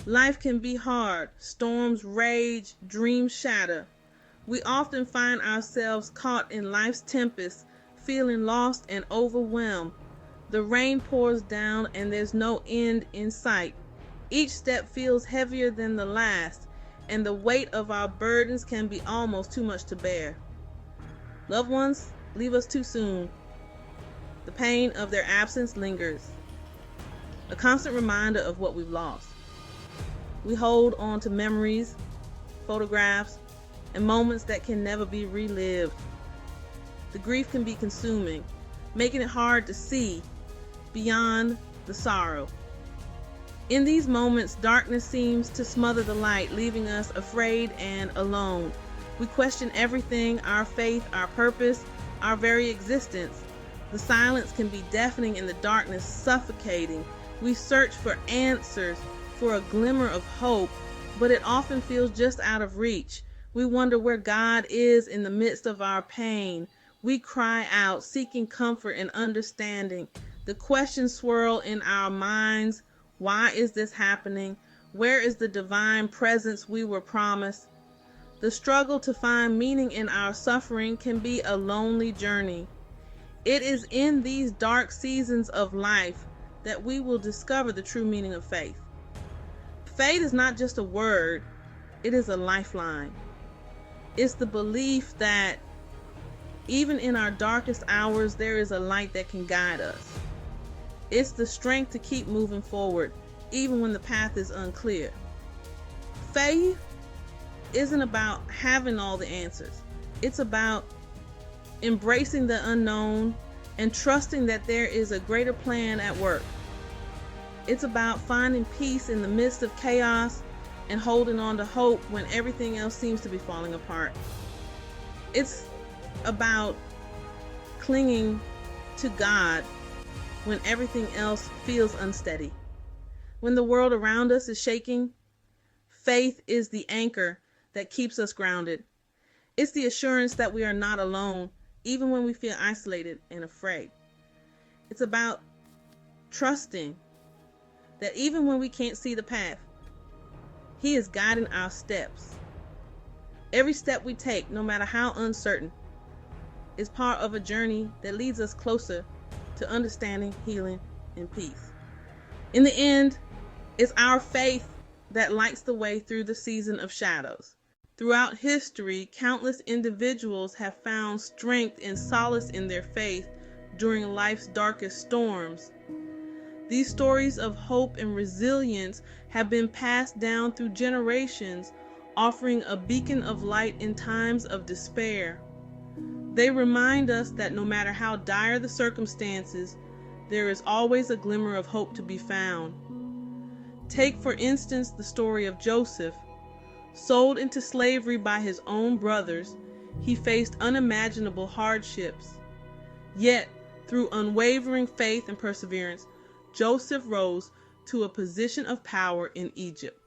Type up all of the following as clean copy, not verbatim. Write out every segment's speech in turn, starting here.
Life can be hard. Storms rage, dreams shatter. We often find ourselves caught in life's tempest, feeling lost and overwhelmed. The rain pours down and there's no end in sight. Each step feels heavier than the last, and the weight of our burdens can be almost too much to bear. Loved ones leave us too soon. The pain of their absence lingers, a constant reminder of what we've lost. We hold on to memories, photographs, and moments that can never be relived. The grief can be consuming, making it hard to see beyond the sorrow. In these moments, darkness seems to smother the light, leaving us afraid and alone. We question everything, our faith, our purpose, our very existence. The silence can be deafening and the darkness suffocating. We search for answers, for a glimmer of hope, but it often feels just out of reach. We wonder where God is in the midst of our pain. We cry out, seeking comfort and understanding. The questions swirl in our minds. Why is this happening? Where is the divine presence we were promised? The struggle to find meaning in our suffering can be a lonely journey. It is in these dark seasons of life that we will discover the true meaning of faith. Faith is not just a word, it is a lifeline. It's the belief that even in our darkest hours, there is a light that can guide us. It's the strength to keep moving forward, even when the path is unclear. Faith isn't about having all the answers. It's about embracing the unknown and trusting that there is a greater plan at work. It's about finding peace in the midst of chaos and holding on to hope when everything else seems to be falling apart. It's about clinging to God when everything else feels unsteady. When the world around us is shaking, faith is the anchor that keeps us grounded. It's the assurance that we are not alone, even when we feel isolated and afraid. It's about trusting that even when we can't see the path, He is guiding our steps. Every step we take, no matter how uncertain, is part of a journey that leads us closer to understanding, healing, and peace. In the end, it's our faith that lights the way through the season of shadows. Throughout history, countless individuals have found strength and solace in their faith during life's darkest storms. These stories of hope and resilience have been passed down through generations, offering a beacon of light in times of despair. They remind us that no matter how dire the circumstances, there is always a glimmer of hope to be found. Take, for instance, the story of Joseph. Sold into slavery by his own brothers, he faced unimaginable hardships. Yet, through unwavering faith and perseverance, Joseph rose to a position of power in Egypt.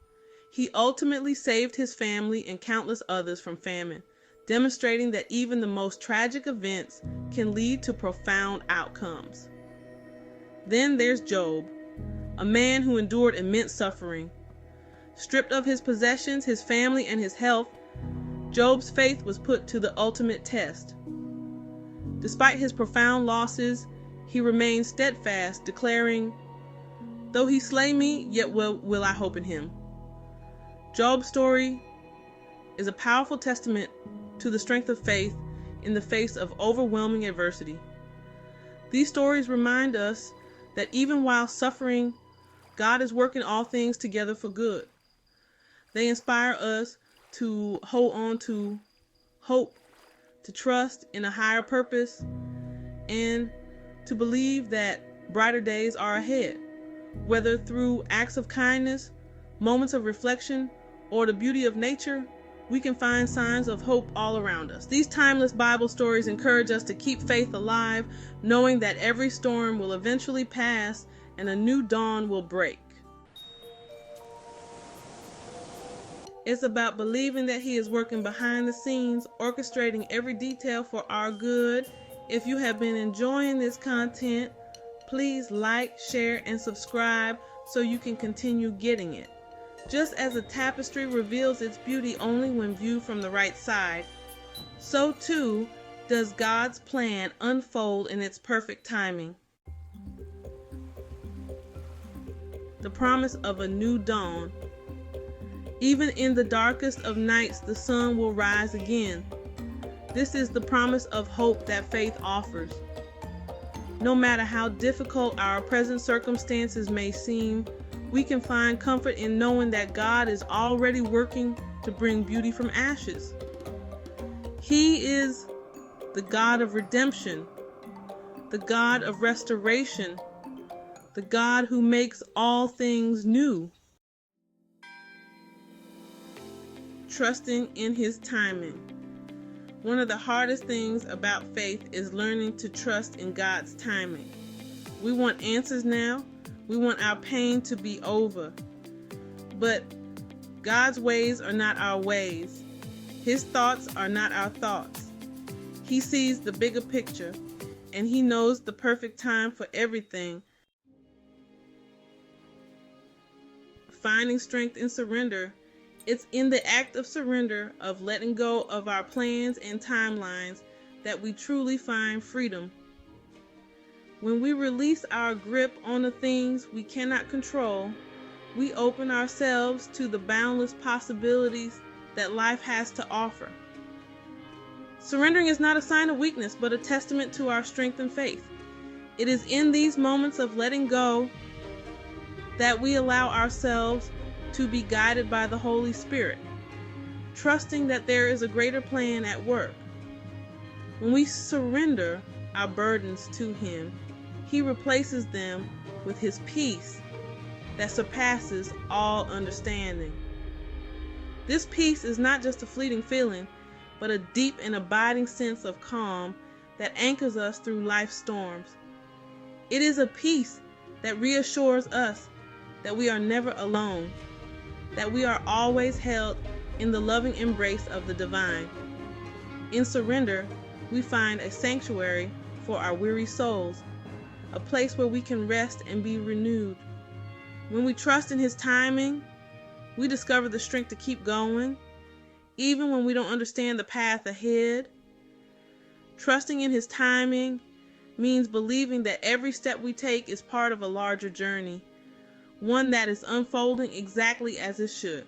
He ultimately saved his family and countless others from famine, demonstrating that even the most tragic events can lead to profound outcomes. Then there's Job, a man who endured immense suffering. Stripped of his possessions, his family, and his health, Job's faith was put to the ultimate test. Despite his profound losses, he remained steadfast, declaring, "Though he slay me, yet will I hope in him." Job's story is a powerful testament to the strength of faith in the face of overwhelming adversity. These stories remind us that even while suffering, God is working all things together for good. They inspire us to hold on to hope, to trust in a higher purpose, and to believe that brighter days are ahead. Whether through acts of kindness, moments of reflection, or the beauty of nature, we can find signs of hope all around us. These timeless Bible stories encourage us to keep faith alive, knowing that every storm will eventually pass and a new dawn will break. It's about believing that He is working behind the scenes, orchestrating every detail for our good. If you have been enjoying this content, please like, share, and subscribe so you can continue getting it. Just as a tapestry reveals its beauty only when viewed from the right side, so too does God's plan unfold in its perfect timing. The promise of a new dawn. Even in the darkest of nights, the sun will rise again. This is the promise of hope that faith offers. No matter how difficult our present circumstances may seem, we can find comfort in knowing that God is already working to bring beauty from ashes. He is the God of redemption, the God of restoration, the God who makes all things new. Trusting in His timing. One of the hardest things about faith is learning to trust in God's timing. We want answers now. We want our pain to be over. But God's ways are not our ways. His thoughts are not our thoughts. He sees the bigger picture, and He knows the perfect time for everything. Finding strength in surrender. It's in the act of surrender, of letting go of our plans and timelines, that we truly find freedom. When we release our grip on the things we cannot control, we open ourselves to the boundless possibilities that life has to offer. Surrendering is not a sign of weakness, but a testament to our strength and faith. It is in these moments of letting go that we allow ourselves to be guided by the Holy Spirit, trusting that there is a greater plan at work. When we surrender our burdens to Him, He replaces them with His peace that surpasses all understanding. This peace is not just a fleeting feeling, but a deep and abiding sense of calm that anchors us through life's storms. It is a peace that reassures us that we are never alone, that we are always held in the loving embrace of the divine. In surrender, we find a sanctuary for our weary souls, a place where we can rest and be renewed. When we trust in His timing, we discover the strength to keep going, even when we don't understand the path ahead. Trusting in His timing means believing that every step we take is part of a larger journey, one that is unfolding exactly as it should.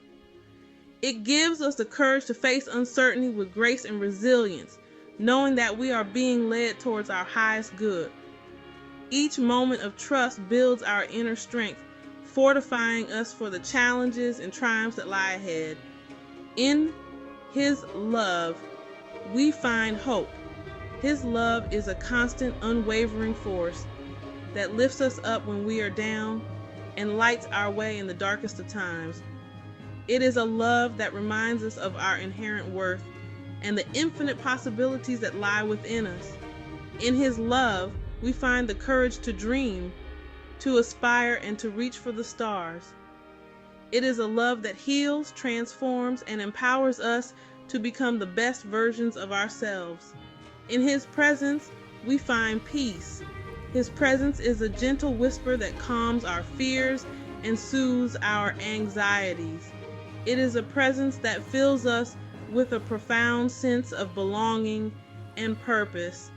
It gives us the courage to face uncertainty with grace and resilience, knowing that we are being led towards our highest good. Each moment of trust builds our inner strength, fortifying us for the challenges and triumphs that lie ahead. In His love, we find hope. His love is a constant, unwavering force that lifts us up when we are down and lights our way in the darkest of times. It is a love that reminds us of our inherent worth and the infinite possibilities that lie within us. In His love, we find the courage to dream, to aspire, and to reach for the stars. It is a love that heals, transforms, and empowers us to become the best versions of ourselves. In His presence, we find peace. His presence is a gentle whisper that calms our fears and soothes our anxieties. It is a presence that fills us with a profound sense of belonging and purpose.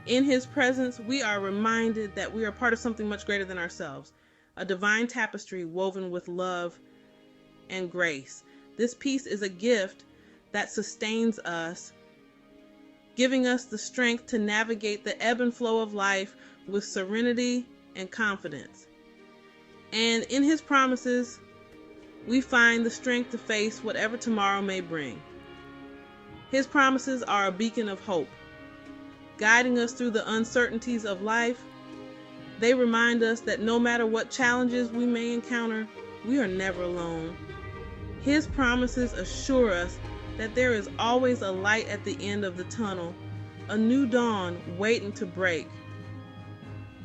In His presence, we are reminded that we are part of something much greater than ourselves, a divine tapestry woven with love and grace. This peace is a gift that sustains us, giving us the strength to navigate the ebb and flow of life with serenity and confidence. And in His promises, we find the strength to face whatever tomorrow may bring. His promises are a beacon of hope, guiding us through the uncertainties of life. They remind us that no matter what challenges we may encounter, we are never alone. His promises assure us that there is always a light at the end of the tunnel, a new dawn waiting to break.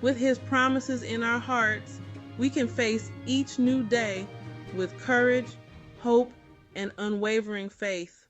With His promises in our hearts, we can face each new day with courage, hope, and unwavering faith.